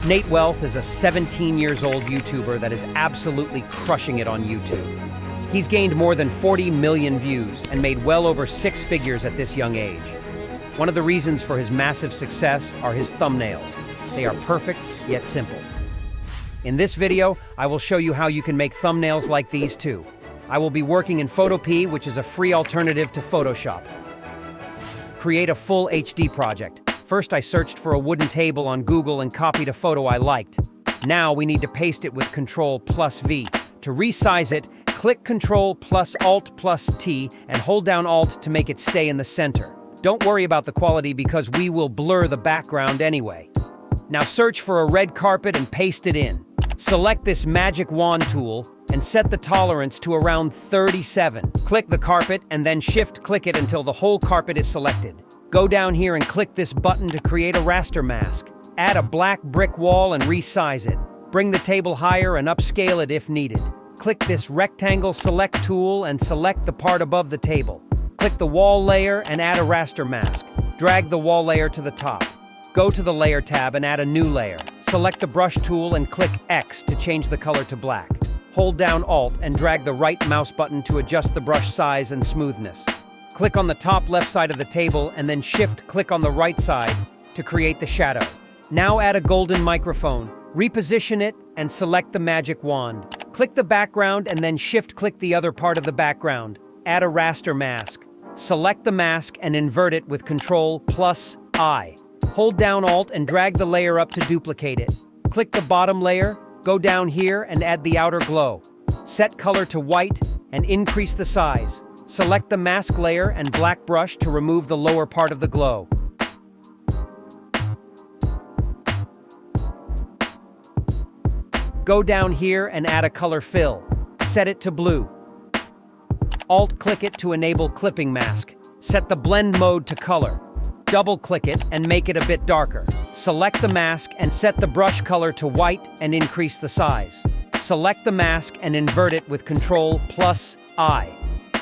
n8wealth is a 17 years old YouTuber that is absolutely crushing it on YouTube. He's gained more than 40 million views and made well over 6 figures at this young age. One of the reasons for his massive success are his thumbnails. They are perfect, yet simple. In this video, I will show you how you can make thumbnails like these too. I will be working in Photopea, which is a free alternative to Photoshop. Create a full HD project. First, I searched for a wooden table on Google and copied a photo I liked. Now we need to paste it with Ctrl+V. To resize it, click Ctrl+Alt+T and hold down Alt to make it stay in the center. Don't worry about the quality because we will blur the background anyway. Now search for a red carpet and paste it in. Select this magic wand tool and set the tolerance to around 37. Click the carpet and then shift-click it until the whole carpet is selected. Go down here and click this button to create a raster mask. Add a black brick wall and resize it. Bring the table higher and upscale it if needed. Click this rectangle select tool and select the part above the table. Click the wall layer and add a raster mask. Drag the wall layer to the top. Go to the Layer tab and add a new layer. Select the brush tool and click X to change the color to black. Hold down Alt and drag the right mouse button to adjust the brush size and smoothness. Click on the top left side of the table and then shift-click on the right side to create the shadow. Now add a golden microphone. Reposition it and select the magic wand. Click the background and then shift-click the other part of the background. Add a raster mask. Select the mask and invert it with Ctrl+I. Hold down Alt and drag the layer up to duplicate it. Click the bottom layer, go down here and add the outer glow. Set color to white and increase the size. Select the mask layer and black brush to remove the lower part of the glow. Go down here and add a color fill. Set it to blue. Alt-click it to enable clipping mask. Set the blend mode to color. Double-click it and make it a bit darker. Select the mask and set the brush color to white and increase the size. Select the mask and invert it with Ctrl+I.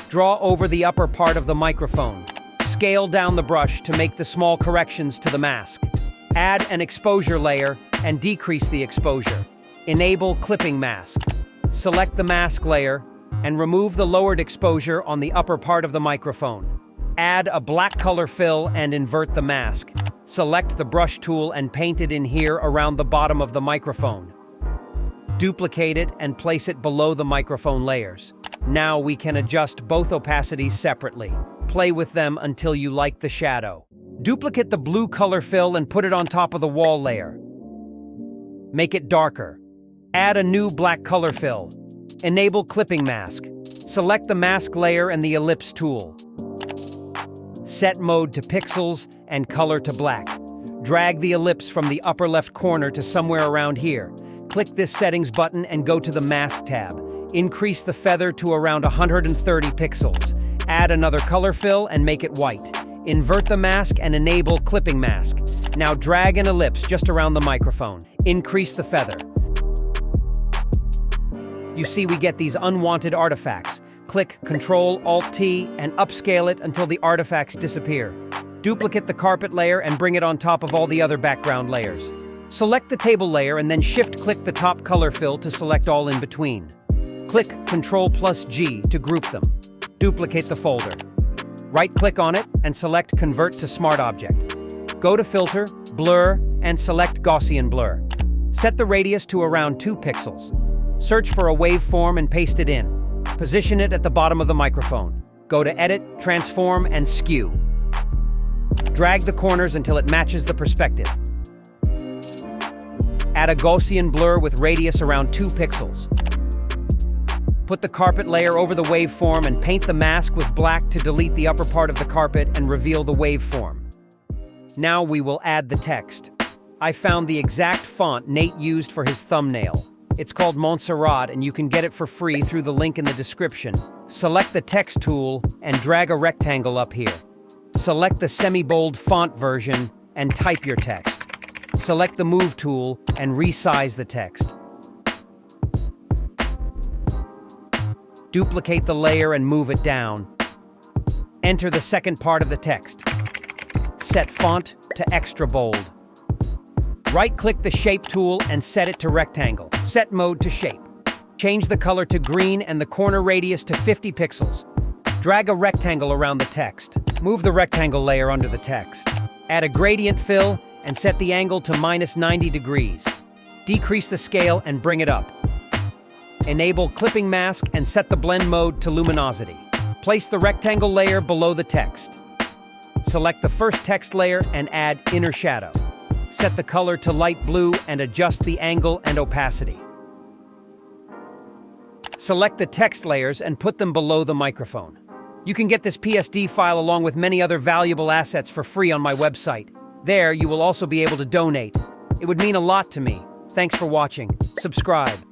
Draw over the upper part of the microphone. Scale down the brush to make the small corrections to the mask. Add an exposure layer and decrease the exposure. Enable clipping mask. Select the mask layer and remove the lowered exposure on the upper part of the microphone. Add a black color fill and invert the mask. Select the brush tool and paint it in here around the bottom of the microphone. Duplicate it and place it below the microphone layers. Now we can adjust both opacities separately. Play with them until you like the shadow. Duplicate the blue color fill and put it on top of the wall layer. Make it darker. Add a new black color fill. Enable clipping mask. Select the mask layer and the ellipse tool. Set mode to pixels and color to black. Drag the ellipse from the upper left corner to somewhere around here. Click this settings button and go to the mask tab. Increase the feather to around 130 pixels. Add another color fill and make it white. Invert the mask and enable clipping mask. Now drag an ellipse just around the microphone. Increase the feather. You see we get these unwanted artifacts. Click Ctrl+Alt+T and upscale it until the artifacts disappear. Duplicate the carpet layer and bring it on top of all the other background layers. Select the table layer and then shift-click the top color fill to select all in between. Click Ctrl+G to group them. Duplicate the folder. Right-click on it and select Convert to Smart Object. Go to Filter, Blur, and select Gaussian Blur. Set the radius to around 2 pixels. Search for a waveform and paste it in. Position it at the bottom of the microphone. Go to Edit, Transform, and Skew. Drag the corners until it matches the perspective. Add a Gaussian blur with radius around 2 pixels. Put the carpet layer over the waveform and paint the mask with black to delete the upper part of the carpet and reveal the waveform. Now we will add the text. I found the exact font Nate used for his thumbnail. It's called Montserrat and you can get it for free through the link in the description. Select the text tool and drag a rectangle up here. Select the semi-bold font version and type your text. Select the Move tool and resize the text. Duplicate the layer and move it down. Enter the second part of the text. Set font to extra bold. Right-click the Shape tool and set it to Rectangle. Set mode to Shape. Change the color to green and the corner radius to 50 pixels. Drag a rectangle around the text. Move the rectangle layer under the text. Add a gradient fill and set the angle to -90 degrees. Decrease the scale and bring it up. Enable Clipping Mask and set the blend mode to luminosity. Place the rectangle layer below the text. Select the first text layer and add Inner Shadow. Set the color to light blue and adjust the angle and opacity. Select the text layers and put them below the microphone. You can get this PSD file along with many other valuable assets for free on my website. There, you will also be able to donate. It would mean a lot to me. Thanks for watching. Subscribe.